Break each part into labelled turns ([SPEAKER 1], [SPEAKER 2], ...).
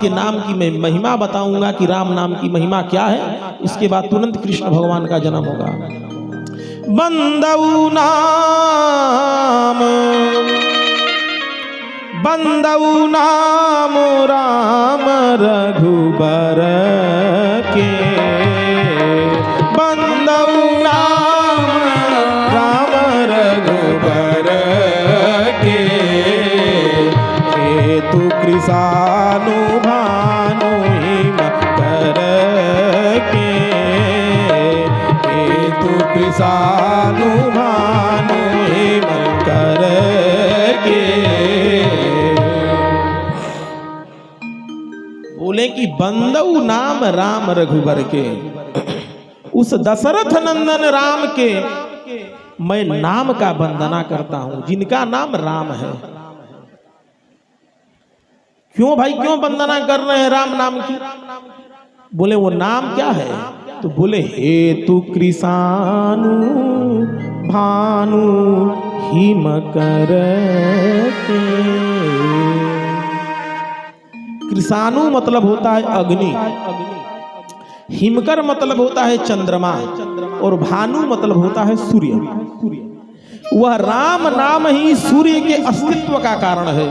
[SPEAKER 1] के नाम की मैं महिमा बताऊंगा कि राम नाम की महिमा क्या है। इसके बाद तुरंत कृष्ण भगवान का जन्म होगा। बंदऊ नाम राम रघुबर के, बंदऊ नाम राम रघुबर के, हेतु कृसानु भानु हिम कर के, हेतु कृसानु भानु हिम कर के। बोले कि बंदऊ नाम राम रघुबर के, उस दशरथ नंदन राम के मैं नाम का वंदना करता हूं, जिनका नाम राम है। क्यों भाई, क्यों वंदना कर रहे हैं राम नाम की? बोले वो नाम क्या है? तो बोले हेतु कृसानु भानु हिम कर के। कृसानु मतलब होता है अग्नि, हिमकर मतलब होता है चंद्रमा, और भानु मतलब होता है सूर्य। वह राम नाम ही सूर्य के अस्तित्व का कारण है।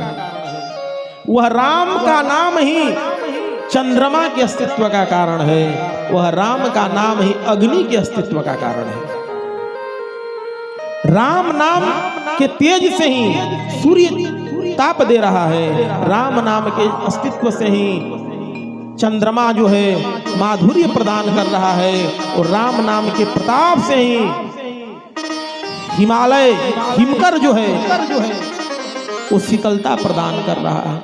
[SPEAKER 1] वह राम का नाम ही चंद्रमा के अस्तित्व का कारण है। वह राम का नाम ही अग्नि के अस्तित्व का कारण है। राम नाम के तेज से ही सूर्य ताप दे रहा है। राम नाम के अस्तित्व से ही चंद्रमा जो है माधुर्य प्रदान कर रहा है, और राम नाम के प्रताप से ही हिमालय हिमकर जो है वो शीतलता प्रदान कर रहा है।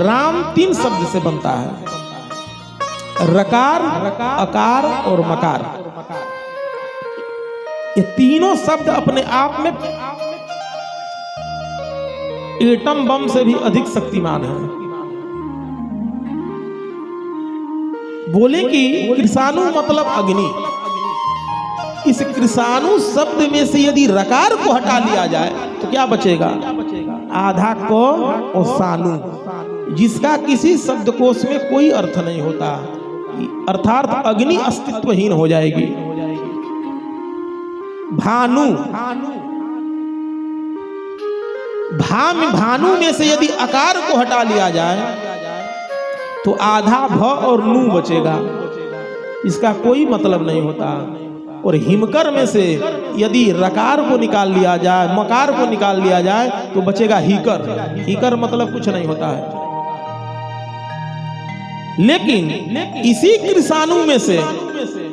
[SPEAKER 1] राम 3 शब्द से बनता है, रकार, अकार और मकार। ये तीनों शब्द अपने आप में एटम बम से भी अधिक शक्तिमान है। बोले कि कृसानु मतलब अग्नि। इस कृसानु शब्द में से यदि रकार को हटा लिया जाए तो क्या बचेगा? आधा को और सानु, जिसका किसी शब्दकोश में कोई अर्थ नहीं होता, अर्थात अग्नि अस्तित्वहीन हो जाएगी। भानु, भानु में से यदि आकार को हटा लिया जाए तो आधा भ और नू बचेगा, इसका कोई मतलब नहीं होता। और हिमकर में से यदि रकार को निकाल लिया जाए, मकार को निकाल लिया जाए तो बचेगा हीकर। हीकर मतलब कुछ नहीं होता है। लेकिन इसी कृसानु में से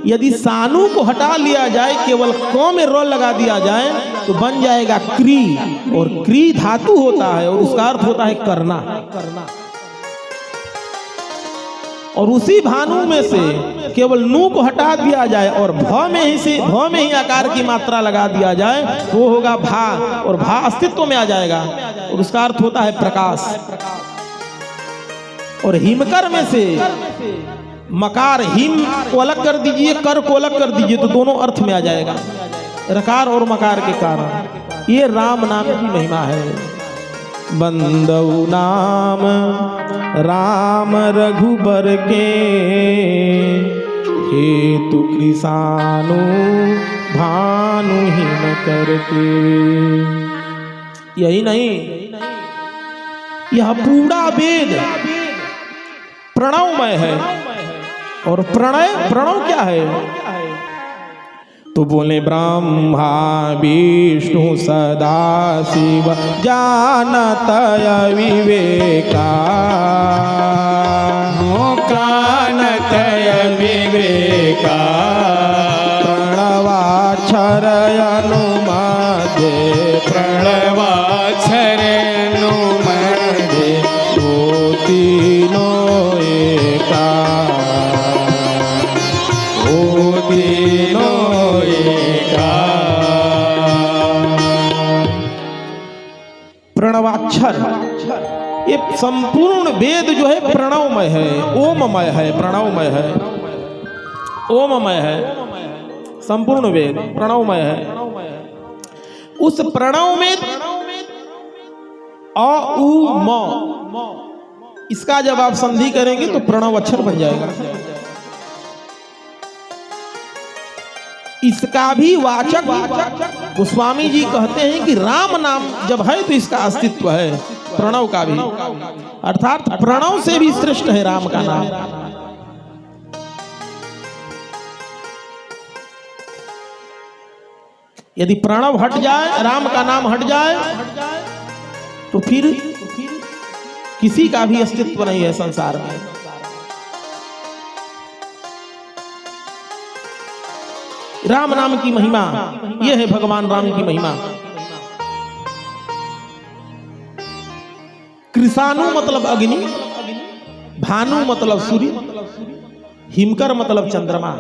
[SPEAKER 1] यदि सानु को हटा लिया जाए, केवल क में र लगा दिया जाए तो बन जाएगा क्री, और क्री धातु होता है और उसका अर्थ होता है करना। और उसी भानु में से केवल नू को हटा दिया जाए और भ में ही आकार की मात्रा लगा दिया जाए तो वो होगा भा, और भा अस्तित्व में आ जाएगा और उसका अर्थ होता है प्रकाश। और हिमकर में से मकार, हिम को अलग कर दीजिए, कर को अलग कर दीजिए तो दोनों अर्थ में आ जाएगा, रकार और मकार के कारण। ये राम नाम की महिमा है। बंदऊ नाम राम रघुबर के, हेतु कृसानु भानु हिम करके। यही नहीं, यह पूरा वेद प्रणवमय है। और प्रणव क्या है? तो बोले ब्रह्मा विष्णु सदा शिव जानत विवेका,
[SPEAKER 2] जानत विवेका।
[SPEAKER 1] प्रणवाक्षर अनुमदे,
[SPEAKER 2] प्रणवाक्षर अनुमदे,
[SPEAKER 1] वो तीनों एका,
[SPEAKER 2] वो तीनों एका।
[SPEAKER 1] प्रणवाक्षर, ये संपूर्ण वेद जो है प्रणवमय है, ओममय है, प्रणवमय है, ओममय है। संपूर्ण वेद प्रणवमय है। उस प्रणव में अ उ म, इसका जब आप संधि करेंगे तो प्रणव अक्षर बन जाएगा। इसका भी वाचक गोस्वामी जी कहते हैं कि राम नाम जब है तो इसका अस्तित्व है, प्रणव का भी, अर्थात प्रणव से भी श्रेष्ठ है राम का नाम। यदि प्रणव हट जाए, राम का नाम हट जाए, तो फिर किसी का भी अस्तित्व नहीं है संसार में। राम नाम की महिमा, यह है भगवान राम की महिमा। कृषाणु मतलब अग्नि, भानु मतलब सूर्य, हिमकर मतलब चंद्रमा।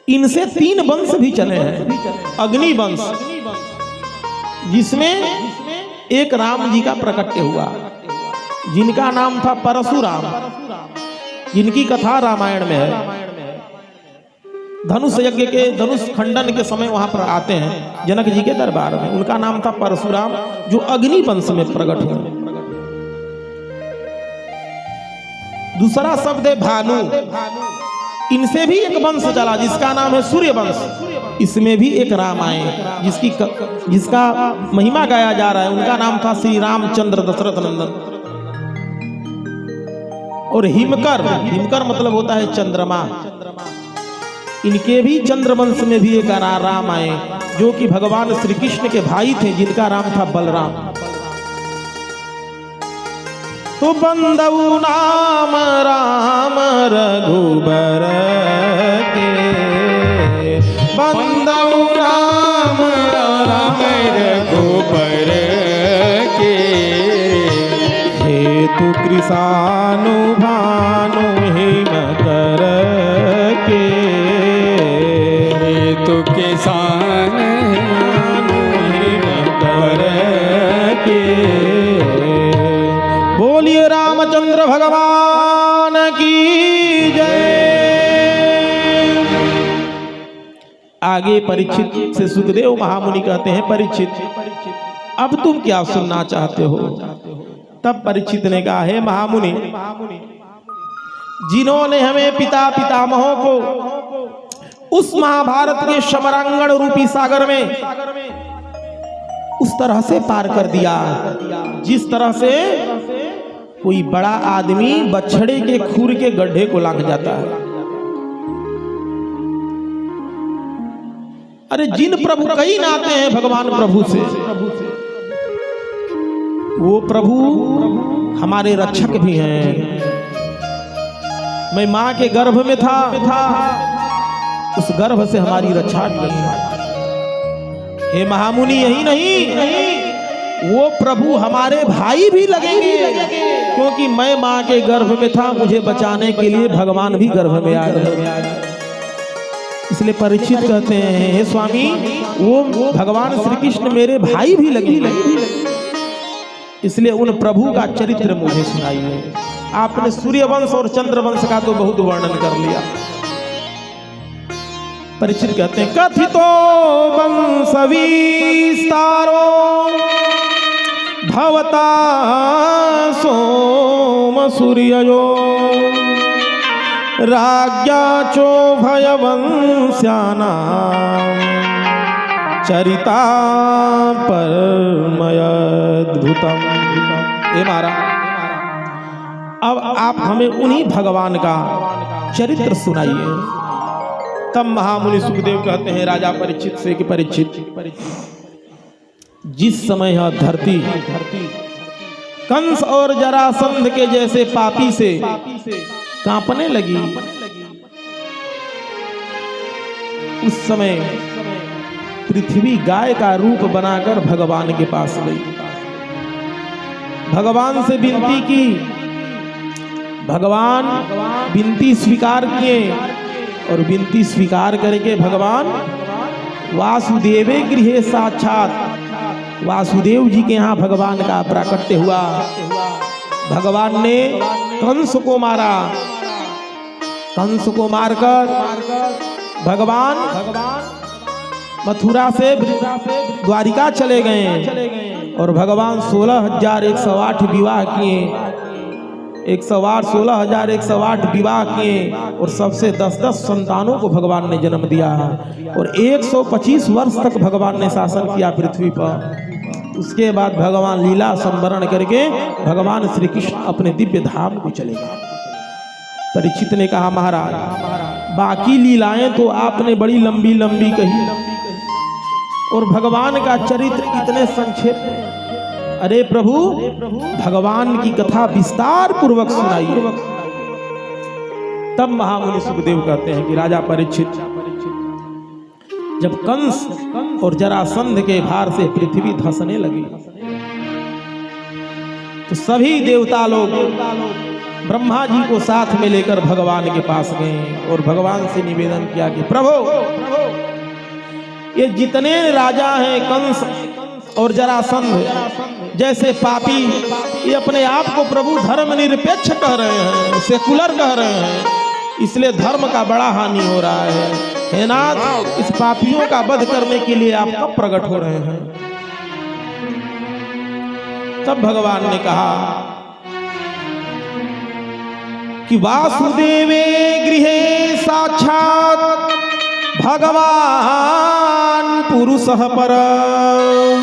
[SPEAKER 1] इनसे 3 वंश भी चले हैं। अग्नि वंश, जिसमें एक राम जी का प्रकट्य हुआ, जिनका नाम था परशुराम, जिनकी कथा रामायण में है। धनुष यज्ञ के धनुष खंडन के समय वहां पर आते हैं जनक जी के दरबार में। उनका नाम था परशुराम, जो अग्नि वंश में प्रकट हुए। दूसरा शब्द है भानु, इनसे भी एक वंश चला जिसका नाम है सूर्य वंश। इसमें भी एक राम आए जिसका महिमा गाया जा रहा है। उनका नाम था श्री रामचंद्र दशरथ नंदन। और हिमकर, हिमकर मतलब होता है चंद्रमा। इनके भी चंद्रवंश में भी एक राम आए, जो कि भगवान श्री कृष्ण के भाई थे, जिनका नाम था बलराम। तो बंदऊ नाम राम रघुबर के, बंदऊ नाम
[SPEAKER 2] राम रघुबर के,
[SPEAKER 1] हेतु कृषाणु भानु हिमकर के,
[SPEAKER 2] हेतु किसान
[SPEAKER 1] हिमकर के। बोलिए रामचंद्र भगवान की जय। आगे परीक्षित से सुखदेव महामुनि कहते हैं, परीक्षित अब तुम क्या सुनना चाहते हो? तब परीक्षित ने कहा, हे महामुनि, जिन्होंने हमें पिता पितामहों को उस महाभारत के समरांगण रूपी सागर में उस तरह से पार कर दिया, जिस तरह से कोई बड़ा आदमी बछड़े के खूर के गड्ढे को लांघ जाता है। अरे जिन प्रभु कई नाते हैं भगवान प्रभु से, वो प्रभु हमारे रक्षक भी हैं। मैं मां के गर्भ में था, उस गर्भ से हमारी रक्षा की। हे महामुनि, यही नहीं, वो प्रभु हमारे भाई भी लगेंगे, क्योंकि मैं मां के गर्भ में था, मुझे बचाने के लिए भगवान भी गर्भ में आ गए। इसलिए परीक्षित कहते हैं, हे स्वामी, वो भगवान श्री कृष्ण मेरे भाई भी लगेंगे, इसलिए उन प्रभु का चरित्र मुझे सुनाइए। आपने सूर्यवंश और चंद्रवंश का तो बहुत वर्णन कर लिया। परीक्षित कहते हैं, कथितो वंश विस्तारो भवता सोम सूर्ययो राज्ञा चोभयवंश्यानां चरिता परमयद्भुतम्। ये मारा, अब आप हमें उन्हीं भगवान का चरित्र सुनाइए। तब महामुनि सुखदेव कहते हैं राजा परीक्षित से कि परीक्षित, जिस समय यह धरती कंस और जरासंध के जैसे पापी से कांपने लगी, उस समय पृथ्वी गाय का रूप बनाकर भगवान के पास गई, भगवान से विनती की। भगवान विनती स्वीकार किए और विनती स्वीकार करके भगवान वासुदेवे गृहे साक्षात वासुदेव जी के यहाँ भगवान का प्राकट्य हुआ। भगवान ने कंस को मारा, कंस को मारकर भगवान मथुरा से द्वारिका चले गए और भगवान 16,108 विवाह किए, 16,108 विवाह किए और सबसे 10-10 संतानों को भगवान ने जन्म दिया और 125 वर्ष तक भगवान ने शासन किया पृथ्वी पर। उसके बाद भगवान लीला संवरण करके भगवान श्री कृष्ण अपने दिव्य धाम को चले गए। परीक्षित ने कहा महाराज बाकी लीलाएं तो आपने बड़ी लंबी लंबी कही और भगवान का चरित्र इतने संक्षेप में। अरे प्रभु भगवान की कथा विस्तार पूर्वक सुनाइए। तब महामुनि सुखदेव कहते हैं कि राजा परीक्षित, जब कंस और जरासंध के भार से पृथ्वी धंसने लगी तो सभी देवता लोग ब्रह्मा जी को साथ में लेकर भगवान के पास गए और भगवान से निवेदन किया कि प्रभु ये जितने राजा हैं कंस और जरासंध जैसे पापी, ये अपने आप को प्रभु धर्मनिरपेक्ष कह रहे हैं, सेकुलर कह रहे हैं, इसलिए धर्म का बड़ा हानि हो रहा है नाथ, इस पापियों का वध करने के लिए आप कब प्रकट हो रहे हैं? तब भगवान ने कहा कि वासुदेवे गृहे साक्षात भगवान पुरुषः परम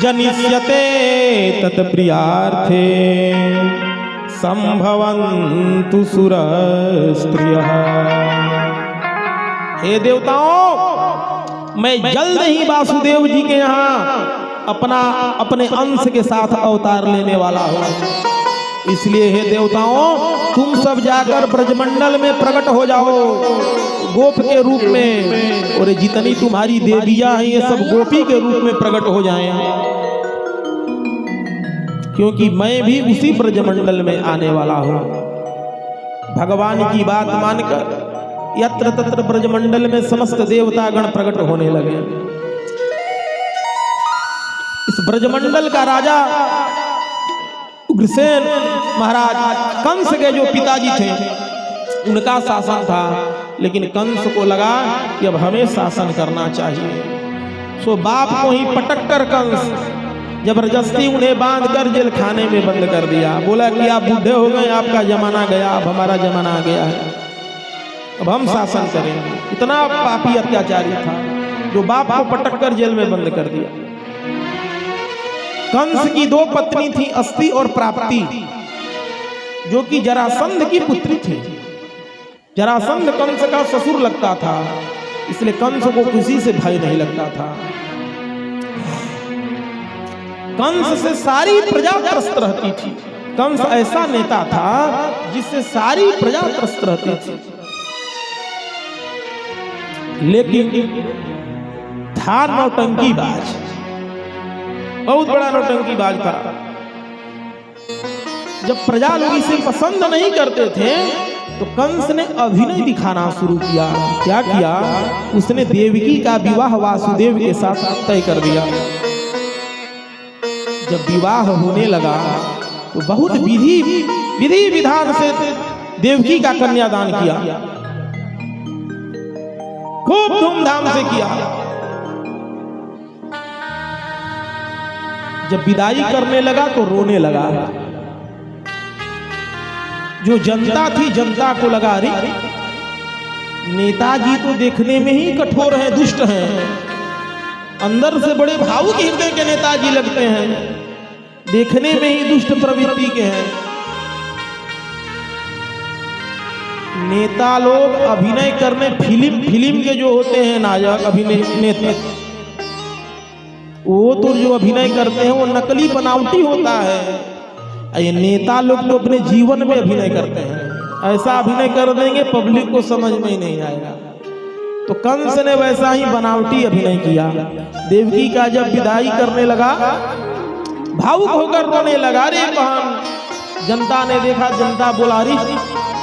[SPEAKER 1] जनिष्यते तत्प्रियार्थे संभवन्तु सुरस्त्रियः। हे देवताओं, मैं जल्द ही वासुदेव जी के यहाँ अपने अंश के साथ अवतार लेने वाला हूँ, इसलिए हे देवताओं तुम सब जाकर ब्रजमंडल में प्रकट हो जाओ गोप के रूप में, और जितनी तुम्हारी देवियां हैं ये सब गोपी के रूप में प्रकट हो जाएं, क्योंकि मैं भी उसी ब्रजमंडल में आने वाला हूँ। भगवान की बात मानकर यत्र तत्र ब्रजमंडल में समस्त देवतागण प्रकट होने लगे। इस ब्रजमंडल का राजा उग्रसेन महाराज कंस के जो पिताजी थे उनका शासन था, लेकिन कंस को लगा कि अब हमें शासन करना चाहिए, सो बाप को ही पटक कर कंस जबरदस्ती उन्हें बांध कर जेल खाने में बंद कर दिया। बोला कि आप बूढ़े हो गए, आपका जमाना गया, अब हमारा जमाना आ गया है, अब हम शासन करेंगे। इतना पापी अत्याचारी था जो बाप को पटक कर जेल में बंद कर दिया। कंस की दो पत्नी थी, अस्ति और प्राप्ति, जो कि जरासंध की पुत्री थी। जरासंध कंस का ससुर लगता था, इसलिए कंस को किसी से भय नहीं लगता था। कंस से सारी प्रजा त्रस्त रहती थी। कंस ऐसा नेता था जिससे सारी प्रजा त्रस्त रहती थी, लेकिन था नौटंकीबाज, बहुत बड़ा नौटंकीबाज था। जब प्रजा लोग इसे पसंद नहीं करते थे तो कंस ने अभिनय दिखाना शुरू किया। क्या किया? उसने देवकी का विवाह वासुदेव के साथ तय कर दिया। जब विवाह होने लगा तो बहुत विधि विधान से देवकी का कन्यादान किया, खूब धूमधाम से किया। जब विदाई करने लगा तो रोने लगा। जो जनता थी, जनता को लगा अरे नेताजी तो देखने में ही कठोर हैं, दुष्ट हैं, अंदर से बड़े भावुक हृदय के नेताजी लगते हैं, देखने में ही दुष्ट प्रवृत्ति के हैं। नेता लोग अभिनय करने, फिल्म के जो होते हैं नायक अभिनेता, वो तो जो अभिनय करते हैं वो नकली बनावटी होता है। ये नेता लोग तो अपने जीवन में अभिनय करते हैं, ऐसा अभिनय कर देंगे पब्लिक को समझ में ही नहीं आएगा। तो कंस ने वैसा ही बनावटी अभिनय किया। देवकी का जब विदाई करने लगा, भावुक होकर रोने लगा। रे बहन, जनता ने देखा, जनता बोला रही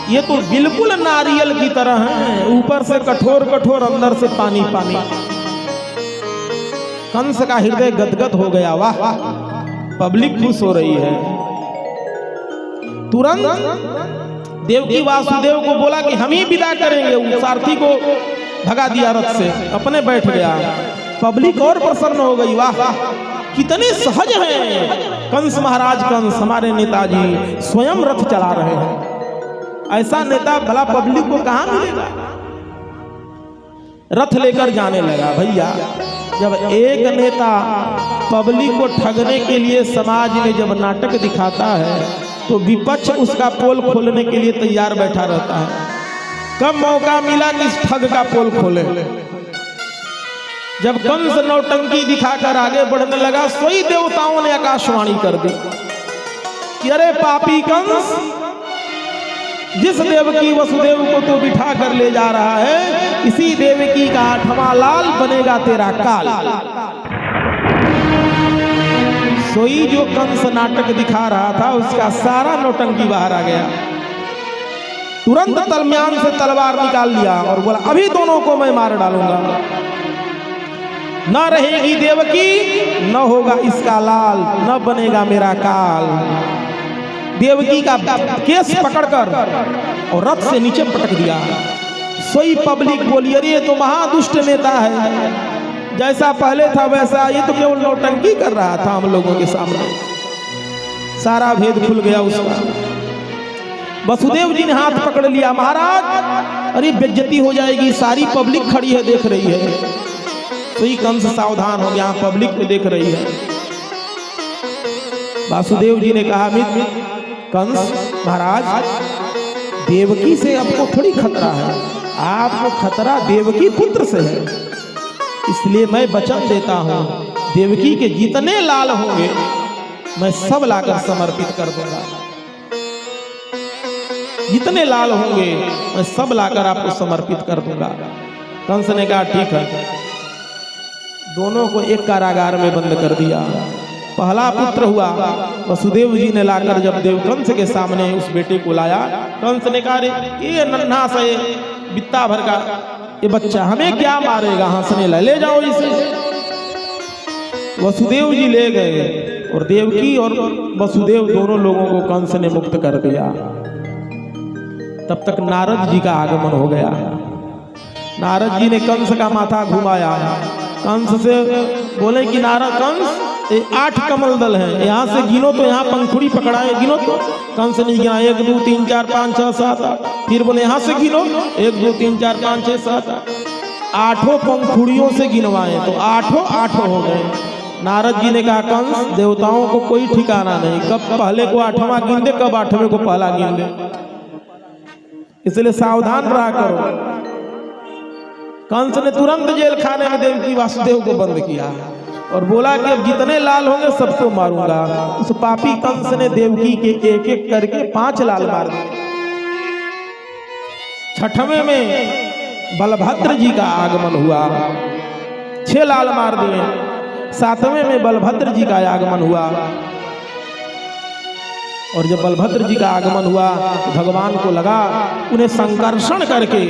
[SPEAKER 1] ये तो बिल्कुल नारियल की तरह है, ऊपर से कठोर कठोर, अंदर से पानी पानी। कंस का हृदय गदगद हो गया। वाह, पब्लिक खुश हो रही है। तुरंत देवकी वासुदेव को बोला कि हम ही विदा करेंगे। सारथी को भगा दिया रथ से, अपने बैठ गया। पब्लिक और प्रसन्न हो गई। वाह, कितने सहज हैं। कंस महाराज, कंस हमारे नेताजी स्वयं रथ चला रहे हैं। ऐसा नेता भला पब्लिक को कहां मिलेगा। रथ लेकर जाने लगा। भैया, जब एक नेता पब्लिक को ठगने के लिए समाज में जब नाटक दिखाता है तो विपक्ष उसका पोल खोलने के लिए तैयार बैठा रहता है। कब मौका मिला कि इस ठग का पोल खोले। जब कंस नौटंकी दिखाकर आगे बढ़ने लगा, सोई देवताओं ने आकाशवाणी कर दी कि अरे पापी कंस, जिस देवकी वसुदेव को तू बिठा कर ले जा रहा है, इसी देवकी का 8वां लाल बनेगा तेरा काल। सोई जो कंस नाटक दिखा रहा था उसका सारा नौटंकी बाहर आ गया। तुरंत तलम्यान से तलवार निकाल लिया और बोला अभी दोनों को मैं मार डालूंगा। न रहेगी देवकी, न होगा इसका लाल, न बनेगा मेरा काल। देवकी का केस पकड़कर और रथ से नीचे पटक दिया। सोई पब्लिक बोली अरे ये तो महादुष्ट नेता है, जैसा पहले था वैसा, ये तो केवल नौटंकी कर रहा था हम लोगों के सामने। सारा भेद खुल गया उसका। वसुदेव जी ने हाथ पकड़ लिया, महाराज अरे बेइज्जती हो जाएगी, सारी पब्लिक खड़ी है देख रही है। तो ये कंस सावधान हो गया, पब्लिक में देख रही है। वासुदेव जी ने कहा मित्र कंस महाराज, देवकी से आपको थोड़ी खतरा है, आपको खतरा देवकी पुत्र से है। इसलिए मैं वचन देता हूं, देवकी के जितने लाल होंगे मैं सब लाकर समर्पित कर दूंगा। जितने लाल होंगे मैं सब लाकर आपको समर्पित कर दूंगा। कंस ने कहा ठीक है। दोनों को एक कारागार में बंद कर दिया। पहला पुत्र हुआ वसुदेव जी ने लाकर जब देवकंस के सामने उस बेटे को लाया, कंस ने कहा ये नन्हा सा बित्ता भर का ये बच्चा हमें क्या मारेगा, हंसने लगा, ले जाओ इसे। वसुदेव जी ले गए और देवकी और वसुदेव दोनों लोगों को कंस ने मुक्त कर दिया। तब तक नारद जी का आगमन हो गया। नारद जी ने कंस का माथा घुमाया। कंस से बोले कि नारद कंस 8 कमल दल हैं, यहाँ से गिनो तो यहाँ पंखुड़ी पकड़ाए, गिनो तो। कंस ने गिना 1 2 3 4 5 6 7 8। फिर बोले यहाँ से गिनो 1 2 3 4 5 6 7 8। 8 पंखुड़ियों से गिनवाए तो 8 हो गए। नारद जी ने कहा कंस, देवताओं को कोई ठिकाना नहीं, कब पहले को 8वां गिन दे, कब 8वें को पहला गिन दे, इसलिए सावधान रहा करो। कंस ने तुरंत जेल खाने में देवकी वासुदेव को बंद किया और बोला कि अब जितने लाल होंगे सबको मारूंगा। उस पापी कंस ने देवकी के एक एक करके 5 लाल मार दिए। 6वें में बलभद्र जी का आगमन हुआ, 6 लाल मार दिए। 7वें में बलभद्र जी का आगमन हुआ और जब बलभद्र जी का आगमन हुआ भगवान को लगा उन्हें संकर्षण करके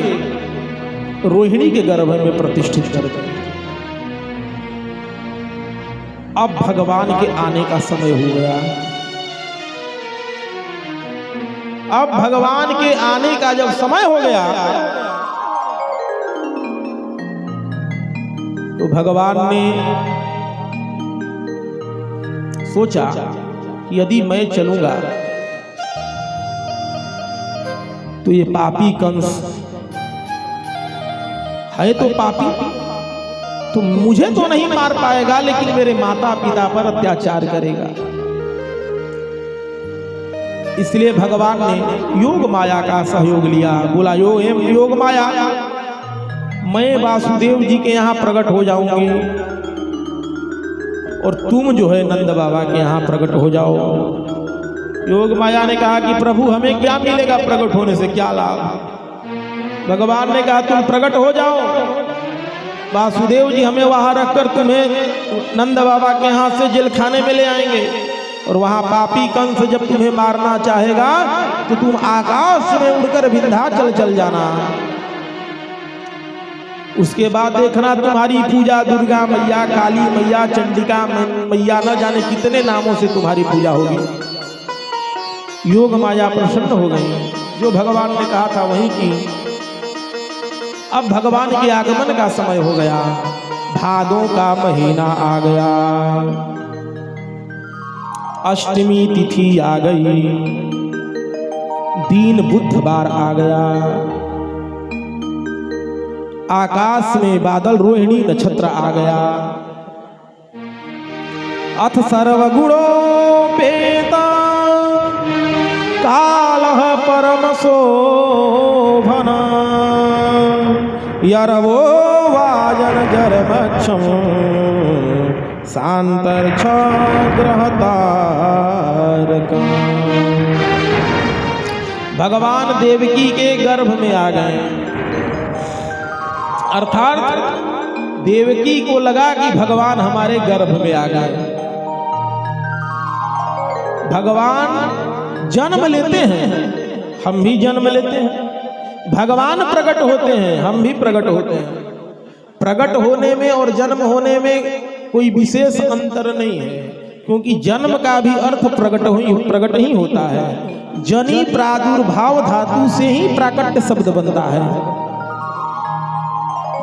[SPEAKER 1] रोहिणी के गर्भ में प्रतिष्ठित कर दिया। अब भगवान के आने का समय हो गया। अब भगवान के आने का जब समय हो गया तो भगवान ने सोचा कि यदि मैं चलूंगा तो ये पापी कंस है तो पापी, तो मुझे तो नहीं मार पाएगा लेकिन मेरे माता पिता पर अत्याचार करेगा। इसलिए भगवान ने योग माया का सहयोग लिया। बोला योग माया, मैं वासुदेव जी के यहाँ प्रकट हो जाऊंगी और तुम जो है नंद बाबा के यहाँ प्रकट हो जाओ। योग माया ने कहा कि प्रभु हमें क्या मिलेगा, प्रकट होने से क्या लाभ। भगवान ने कहा तुम प्रकट हो जाओ, वासुदेव जी हमें वहां रखकर तुम्हें नंद बाबा के यहाँ से जेल खाने में ले आएंगे और वहां पापी कंस जब तुम्हें मारना चाहेगा तो तुम आकाश में उड़कर विंध्याचल चल जाना। उसके बाद देखना तुम्हारी पूजा दुर्गा मैया, काली मैया, चंडिका मैया, न जाने कितने नामों से तुम्हारी पूजा होगी। योग माया प्रसन्न हो गई, जो भगवान ने कहा था वही की। अब भगवान के आगमन का समय हो गया, भादों का महीना आ गया। अष्टमी तिथि आ गई, दीन बुधवार आ गया, आकाश में बादल रोहिणी नक्षत्र आ गया। अथ सर्वगुणोपेता कालः परम शोभन यरवो वाजन जरमक्षम शांतर्क्ष ग्रहतारकम्। भगवान देवकी के गर्भ में आ गए, अर्थात देवकी को लगा कि भगवान हमारे गर्भ में आ गए। भगवान जन्म लेते हैं, हम भी जन्म लेते हैं। भगवान प्रकट होते हैं, हम भी प्रकट होते हैं। प्रकट होने में और जन्म होने में कोई विशेष अंतर नहीं है, क्योंकि जन्म का भी अर्थ प्रकट ही होता है। जनि प्रादुर्भाव धातु से ही प्राकट्य शब्द बनता है।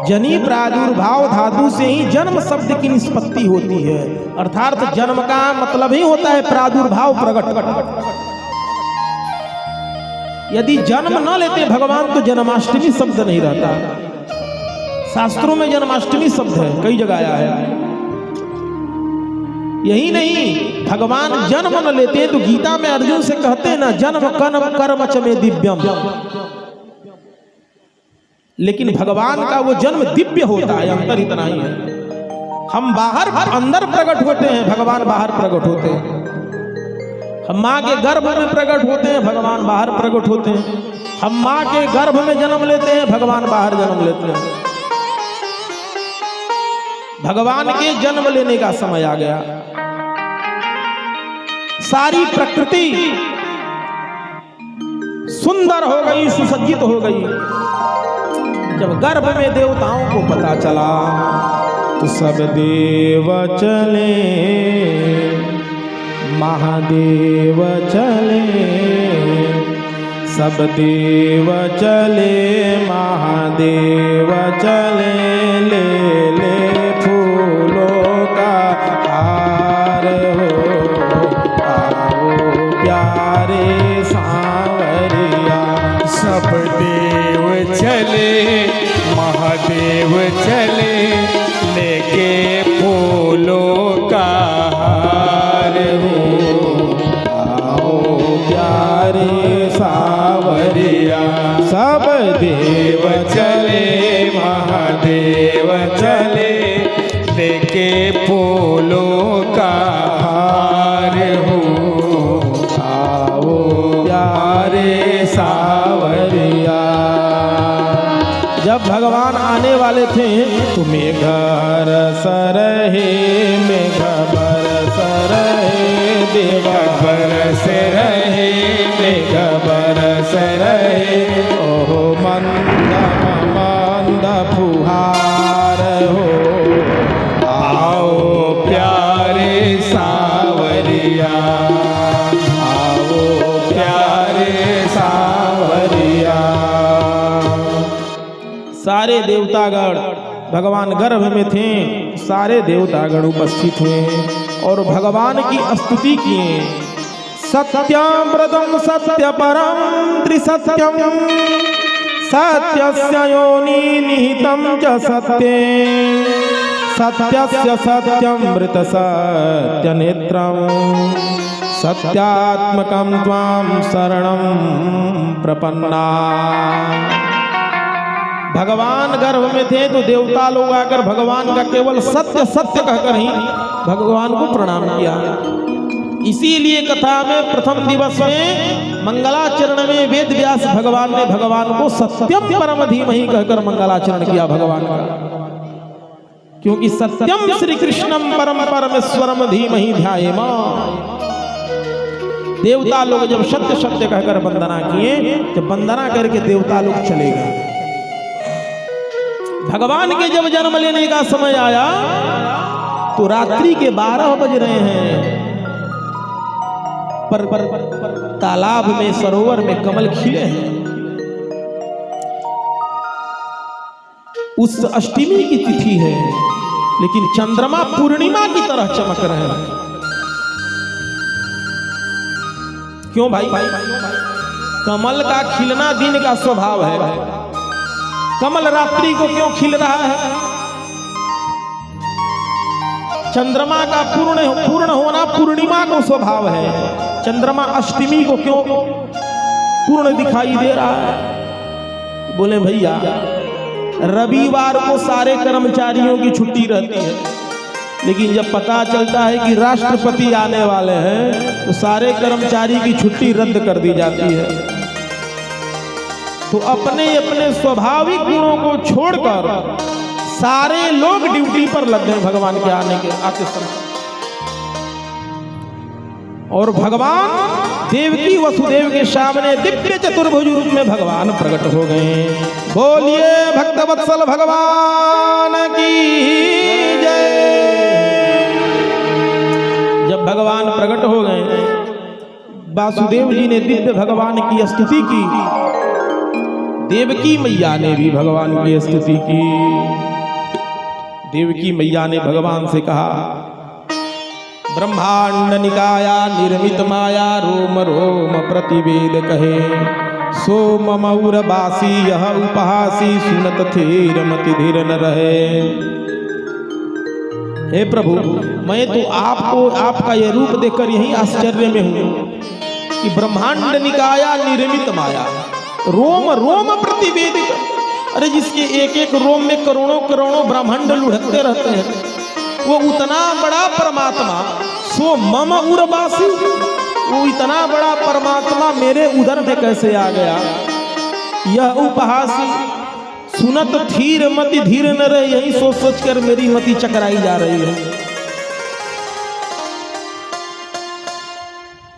[SPEAKER 1] जनि प्रादुर्भाव धातु से ही जन्म शब्द की निष्पत्ति होती है, अर्थात जन्म का मतलब ही होता है प्रादुर्भाव, प्रकट। यदि जन्म न लेते भगवान तो जन्माष्टमी शब्द नहीं रहता। शास्त्रों में जन्माष्टमी शब्द है, कई जगह आया है। यही नहीं, भगवान जन्म न लेते तो गीता में अर्जुन से कहते हैं ना, जन्म कर्म च मे दिव्यम। लेकिन भगवान का वो जन्म दिव्य होता है, अंतर इतना ही है। हम बाहर अंदर प्रकट होते हैं, भगवान बाहर प्रकट होते हैं। हम माँ के गर्भ में प्रकट होते हैं, भगवान बाहर प्रकट होते हैं। हम माँ के गर्भ में जन्म लेते हैं, भगवान बाहर जन्म लेते हैं। भगवान के जन्म लेने का समय आ गया। सारी प्रकृति सुंदर हो गई, सुसज्जित हो गई। जब गर्भ में देवताओं को पता चला तो सब देव चले, महादेव चले, सब देव चले, महादेव चले, ले ले फूलों का हार हो, आओ प्यारे सांवरिया।
[SPEAKER 2] सब देव चले, महादेव चले, लेके फूलों का हार हो,
[SPEAKER 1] आओ प्यारे सांवरिया। सब देव
[SPEAKER 2] चले, महादेव चले, लेके फूलों का हार हो,
[SPEAKER 1] आओ प्यारे सांवरिया। जब भगवान आने वाले थे तो मेघ रहे, मेघ बरस रहे, देवा
[SPEAKER 2] बरस रहे,
[SPEAKER 1] मेघ बरस रहे, ओहो मंद मंद फुहार हो,
[SPEAKER 2] आओ प्यारे सांवरिया,
[SPEAKER 1] आओ प्यारे सांवरिया। सारे देवतागण भगवान गर्भ में थे, सारे देवतागण उपस्थित हुए और भगवान की स्तुति किए। सत्यामृतम सत्य परम त्रिसत्यम, सत्यस्य योनि निहितं च सत्ये, सत्यस्य सत्यमृत सत्यनेत्रं, सत्यात्मकं त्वां शरणं प्रपन्ना। भगवान गर्भ में थे तो देवता लोग आकर भगवान का केवल सत्य सत्य कहकर ही भगवान को प्रणाम किया। इसीलिए कथा में प्रथम दिवस में मंगलाचरण में वेद व्यास भगवान ने भगवान को सत्यम परम धीमहि कहकर मंगलाचरण किया भगवान का, क्योंकि सत्यम श्री कृष्णम परम परमेश्वरम धीमहि ध्यायेमा। देवता लोग जब सत्य सत्य कहकर वंदना किए, जब वंदना करके देवता लोग चले गए। भगवान के जब जन्म लेने का समय आया तो रात्रि के 12 बज रहे हैं, पर तालाब में सरोवर में कमल खिले हैं। उस अष्टमी की तिथि है, लेकिन चंद्रमा पूर्णिमा की तरह चमक रहे हैं। क्यों भाई? कमल का खिलना दिन का स्वभाव है। कमल रात्रि को क्यों खिल रहा है? चंद्रमा का पूर्ण होना पूर्णिमा को स्वभाव है। चंद्रमा अष्टमी को क्यों पूर्ण दिखाई दे रहा है? बोले भैया, रविवार को सारे कर्मचारियों की छुट्टी रहती है, लेकिन जब पता चलता है कि राष्ट्रपति आने वाले हैं तो सारे कर्मचारी की छुट्टी रद्द कर दी जाती है। तो अपने अपने स्वाभाविक गुणों को छोड़कर सारे लोग ड्यूटी पर लग गए भगवान के आते समय। और भगवान देवकी वसुदेव के सामने दिव्य चतुर्भुज रूप में भगवान प्रकट हो गए। बोलिए भक्तवत्सल भगवान की जय। जब भगवान प्रकट हो गए, वासुदेव जी ने दिव्य भगवान की स्तुति की, देवकी मैया ने भी भगवान की स्तुति की। देवकी मैया ने भगवान से कहा, ब्रह्मांड निकाया निर्मित माया रोम रोम प्रतिवेद कहे, सो ममौर बासी यह उपहासी सुनत थेर मति धीर न रहे। हे प्रभु, मैं तो आपको आपका यह रूप देखकर यही आश्चर्य में हूँ कि ब्रह्मांड निकाया निर्मित माया रोम रोम प्रतिवेद। अरे जिसके एक एक रोम में करोड़ों करोड़ों ब्रह्मांड लुढ़कते रहते हैं, वो उतना बड़ा परमात्मा, सो मम उर्वासी, वो इतना बड़ा परमात्मा मेरे उदर में कैसे आ गया? यह उपहासी सुनत थीर मति धीर न रहे, यही सोच सोच कर मेरी मति चकराई जा रही है।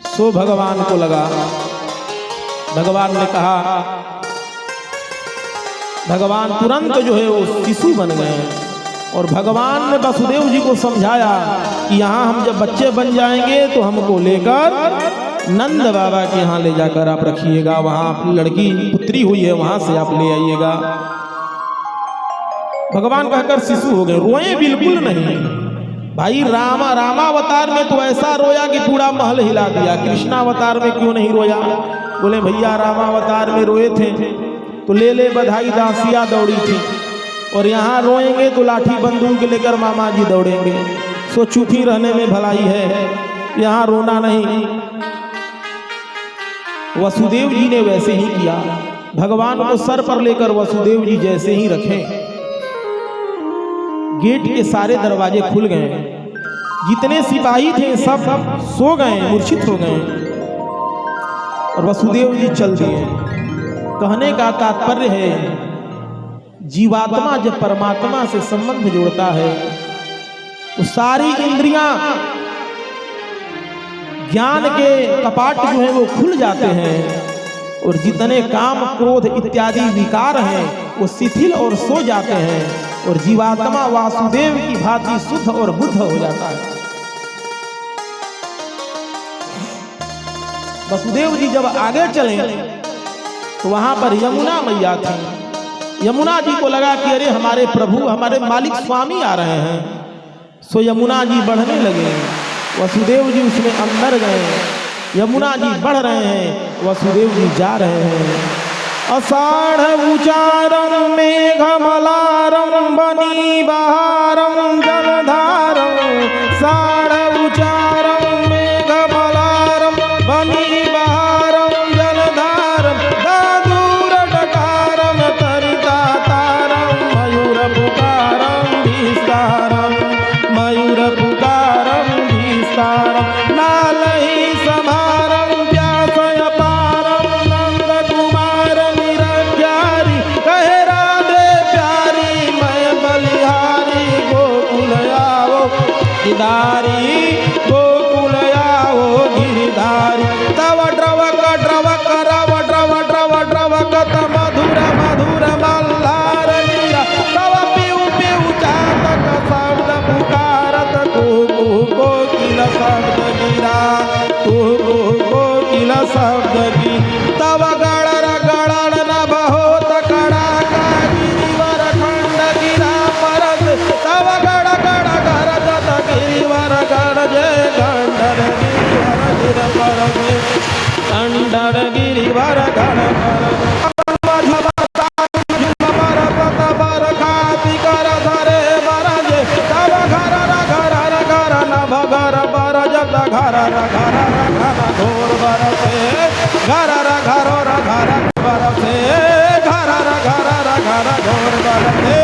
[SPEAKER 1] सो भगवान को लगा, भगवान ने कहा, भगवान तुरंत जो है वो शिशु बन गए। और भगवान ने वसुदेव जी को समझाया कि यहाँ हम जब बच्चे बन जाएंगे तो हमको लेकर नंद बाबा के यहाँ ले जाकर आप रखिएगा, वहाँ अपनी लड़की पुत्री हुई है वहाँ से आप ले आइएगा। भगवान कहकर शिशु हो गए, रोए बिल्कुल नहीं। भाई रामावतार में तो ऐसा रोया कि पूरा महल हिला दिया, कृष्णावतार में क्यों नहीं रोया? बोले भैया, रामावतार में रोए थे तो ले बधाई दासियाँ दौड़ी थी, और यहाँ रोएंगे तो लाठी बंदूक लेकर मामा जी दौड़ेंगे। सो चुप ही रहने में भलाई है, यहाँ रोना नहीं। वसुदेव जी ने वैसे ही किया, भगवान को सर पर लेकर वसुदेव जी जैसे ही रखे, गेट के सारे दरवाजे खुल गए। जितने सिपाही थे सब सो गए, मूर्छित हो गए, और वसुदेव जी चल दिए। कहने का तात्पर्य है, जीवात्मा जब परमात्मा से संबंध जोड़ता है तो सारी इंद्रियां, ज्ञान के कपाट जो है वो खुल जाते हैं, और जितने काम क्रोध इत्यादि विकार हैं वो शिथिल और सो जाते हैं, और जीवात्मा वासुदेव की भांति शुद्ध और बुद्ध हो जाता है। वसुदेव जी जब आगे चले तो वहां पर यमुना मैया थी। यमुना जी को लगा कि अरे हमारे प्रभु, हमारे मालिक स्वामी आ रहे हैं। सो यमुना जी बढ़ने लगे, वसुदेव जी उसमें अंदर गए। यमुना जी बढ़ रहे हैं, वसुदेव जी जा रहे हैं। अषाढ़ उचारम मेघमलारम बनी बहारम जलधारम, साढ़ उचारम मेघमलारम बनी बहारम जलधारम, दादूर डकारम तरिता तारम, मयूर पुकारम भीस्तारम, मयूर पुकारम भीस्तारम, नालही समारम व्यासय पारम, नंद कुमार निरंकारी कहे राधे प्यारी, मैं बलिहारी गोकुल आओ गिरधारी, गोकुल आओ गिरधारी। तव ड्रवक ड्रवक रव ड्रव ड्रव ड्रवक मधुर मधुर मल्हार लीला, तव पिउ पिउ चातक शब्द पुकारत, कुहू कोकिल शब्द गिरा, कुहू कोकिल शब्द गी। तव गणर गणन नभ होत कड़ाका, गिरिवर खंड गिरा परत, तव गण गण गरजत गिरिवर गण जय गंडर गिरिवर गिर परत। बरस घर घर घर घोर बरसे घर घर घर बरसे घर घर घर घोर बरसे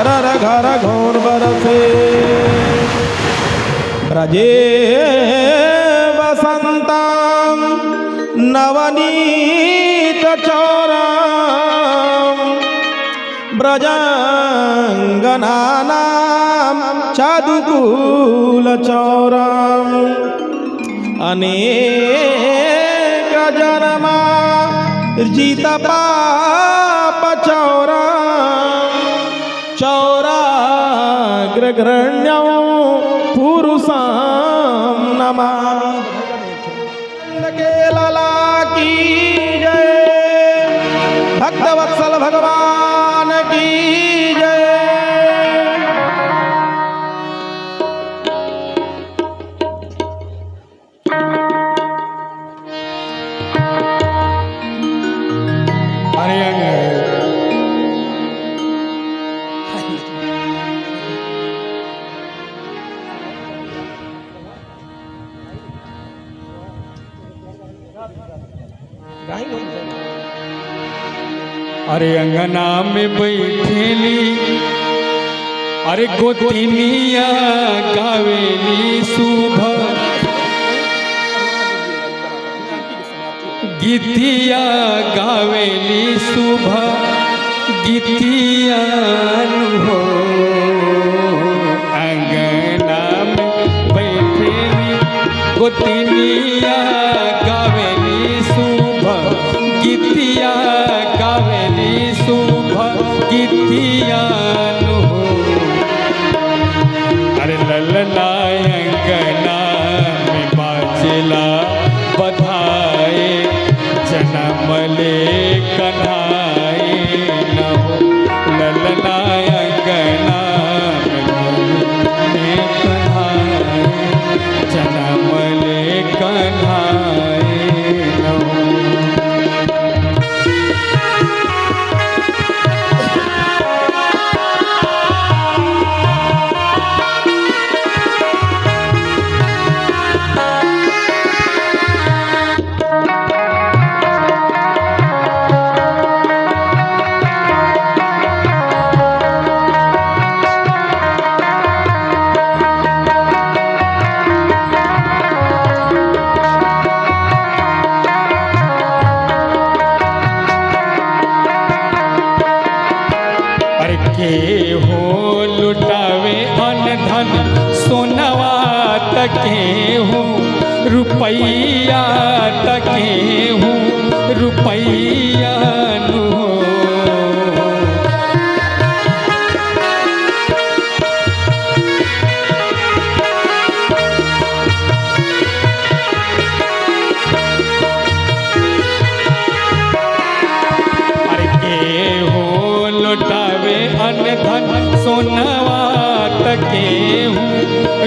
[SPEAKER 1] घर घर घोर बरसे ब्रजे वसंतम नवनीत चौराम ब्रजांगनानाम चादुकूल चौराम अनेक जन्मा जित पाप चौराम चौराग्रगण्यं पुरुषां नमामि के लाला की जय भक्तवत्सल भगवान की जय।
[SPEAKER 2] अरे अरे अंगना में बैठेली अरे गोतिनिया गावेली सुबह गीतिया गावेली सुबह गीतिया हो अंगना में बैठेली गोतिनिया गावेली सुबह गीतिया गावेली सुबह गीतिया हो अरे ललना अंगना में बाजला बधाए जन्म ले कन्हाए न हो ललना अंगना में कन्हाए जन्म ले कन्हाए न हो। के हो लुटावे अन धन सोनवा तके हूँ रुपैया तके हूँ रुपैया नु धन सोनवा तके हूँ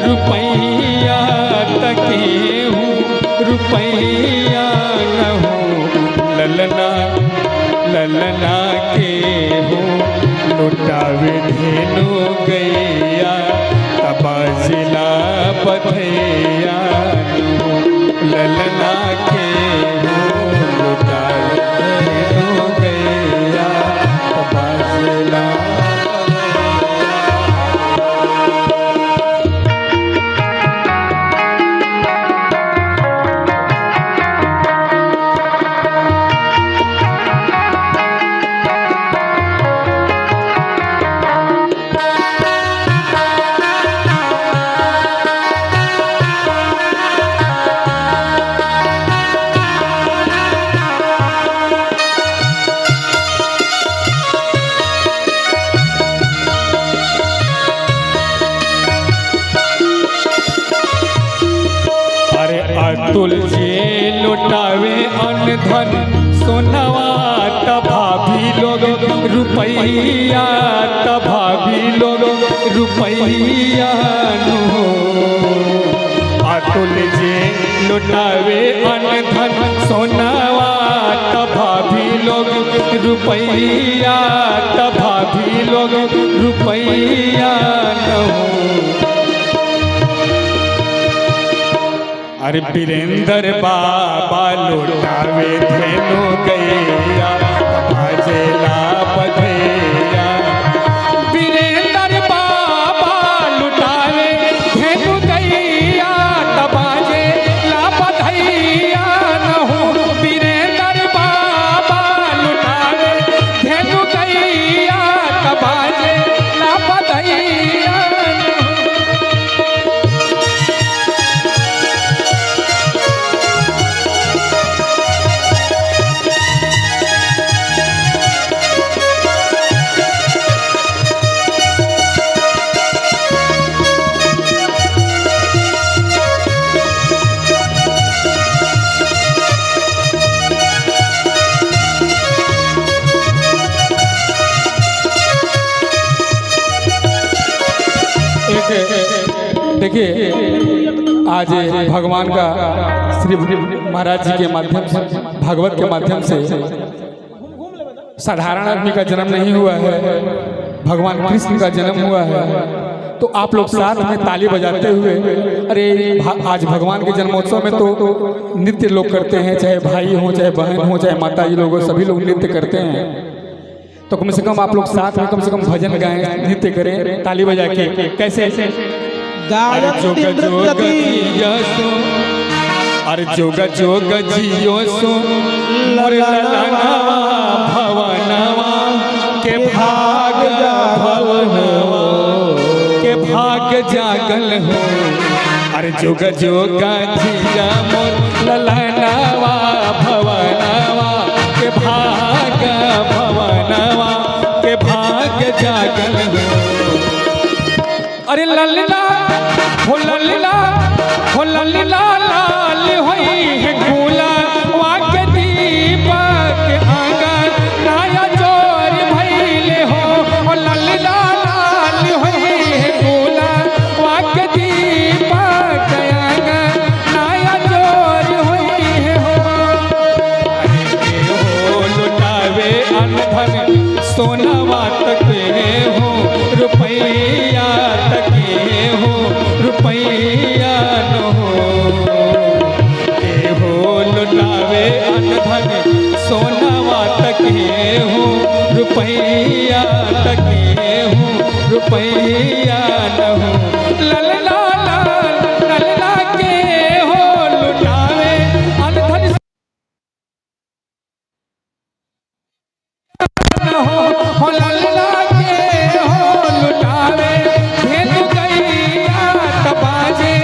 [SPEAKER 2] रुपैया तके हूँ रुपैया न हो ललना ललना के हूँ लुटावे धेनु गैया तबाजिला बधैया ललना के हूँ लुटावे धेनु गैया तबाजिला तुलसी लुटावे अन धन सोनवा तभाभी लोग रुपैया तभाभी लोग रुपैया नु तुलसी लुटावे अन धन सोनवा तभाभी लोग रुपैया तभाभी लोग रुपैया न अरे वीरेंद्र बाबा लुटावे धेनु गैया बाजेला बधैया। वीरेंद्र बाबा लुटावे धेनु गैया बाजेला बधैया न हो। वीरेंद्र बाबा लुटावे धेनु गैया बाजेला बधैया। देखिए आज भगवान का श्री महाराज जी के माध्यम से, भागवत के माध्यम से साधारण आदमी का जन्म नहीं हुआ है, भगवान कृष्ण का जन्म हुआ है। तो आप लोग साथ में ताली बजाते हुए, अरे आज भगवान के जन्मोत्सव में तो नृत्य लोग करते हैं, चाहे भाई हो, चाहे बहन हो, चाहे माता जी लोग हो, सभी लोग नृत्य करते हैं। तो कम से कम आप लोग साथ में कम से कम भजन गाएं, नृत्य करें ताली बजा के। कैसे? अरे जोग जोग जियो सो मोर ललनवा भवनवा के भाग भवनवा के भाग जागल हो। अरे जोग जोग जिया मोर ललनवा भवनवा के भाग भवनवा के भाग जागल हो। अरे ललना हो ललना हो ललना लाल होई है गुला वाके दीपक आंगन नाया जोर भइले हो। ललना लाल होई है गुला वाके दीपक आंगन नाया जोर होई है हो। लुटावे अनधन सोनावा तक हो रुपैया तक हो रुपैया न हो। ए हो लुटावे अनधन सोनावा तक हो रुपैया तक हो रुपैया न हो। ललना लाल ललना के हो लुटावे अनधन न हो। ललना के हो लुटावे धेनु गैया बाजे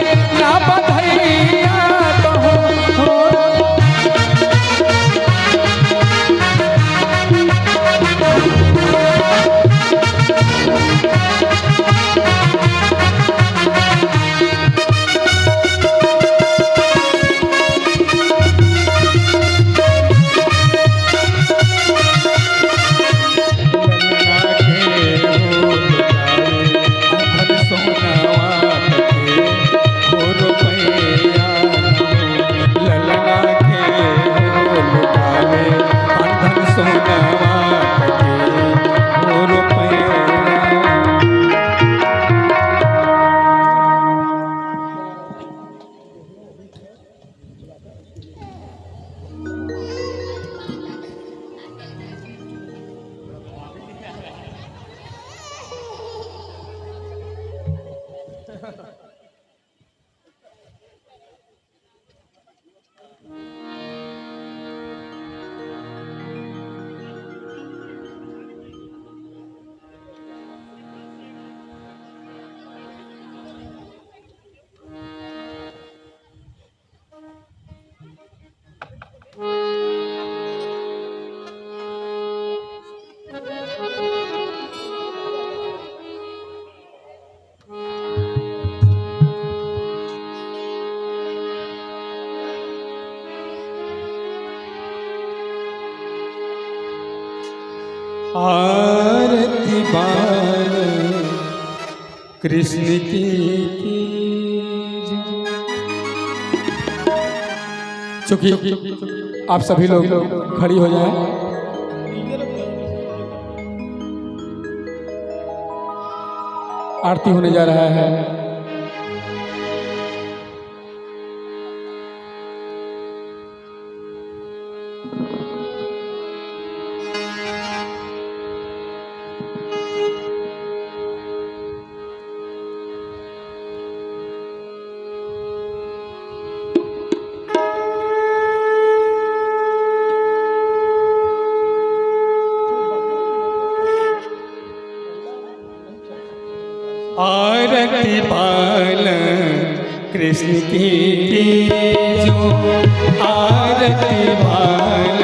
[SPEAKER 2] ना बधैया तो हो। आरती बाल कृष्ण की चूंकि आप सभी लोग खड़ी हो जाएं, आरती होने जा रहा है। आरती बाल कृष्ण की जो आरती बाल